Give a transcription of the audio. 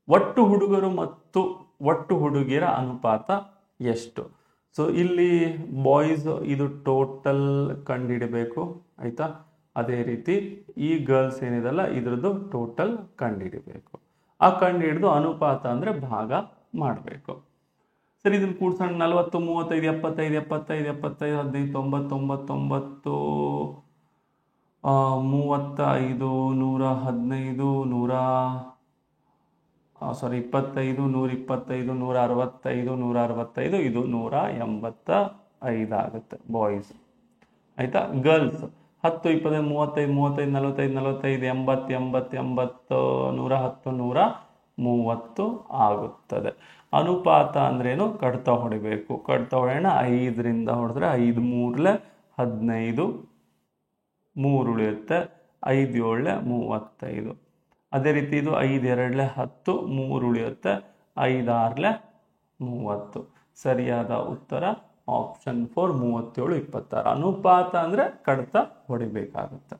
ಒಟ್ಟು ಹುಡುಗರು ಮತ್ತು ಒಟ್ಟು ಹುಡುಗಿಯರ ಅನುಪಾತ ಎಷ್ಟು? ಸೊ ಇಲ್ಲಿ ಬಾಯ್ಸ್ ಇದು ಟೋಟಲ್ ಕಂಡುಹಿಡಬೇಕು ಆಯ್ತಾ. ಅದೇ ರೀತಿ ಈ ಗರ್ಲ್ಸ್ ಏನಿದೆಲ್ಲ ಇದ್ರದ್ದು ಟೋಟಲ್ ಕಂಡುಹಿಡಬೇಕು. ಆ ಕಂಡುಹಿಡಿದು ಅನುಪಾತ ಅಂದರೆ ಭಾಗ ಮಾಡಬೇಕು. ಸರಿ, ಇದನ್ನು ಕೂಡ್ಸೋಣ. 40 35 75 75 75 15 90 99 35 115 25 125 165 165 ಇದು 185 ಆಗುತ್ತೆ ಬಾಯ್ಸ್ ಆಯ್ತಾ. ಗರ್ಲ್ಸ್ 10 20 35 35 45 45 80 80 80 110 130 ಆಗುತ್ತದೆ. ಅನುಪಾತ ಅಂದ್ರೇನು? ಕಡ್ತ ಹೊಡಿಬೇಕು. ಕಡ್ತ ಹೊಡೆಯೋಣ. 5ರಿಂದ ಹೊಡೆದ್ರೆ 5 3 15, 3 ಉಳಿಯುತ್ತೆ, 5 7 35. ಅದೇ ರೀತಿ ಇದು 5 2 10, 3 ಉಳಿಯುತ್ತೆ, 5 6 30. ಸರಿಯಾದ ಉತ್ತರ ಆಪ್ಷನ್ 4 37 26. ಅನುಪಾತ ಅಂದರೆ ಕಡ್ತ ಹೊಡಿಬೇಕಾಗುತ್ತೆ.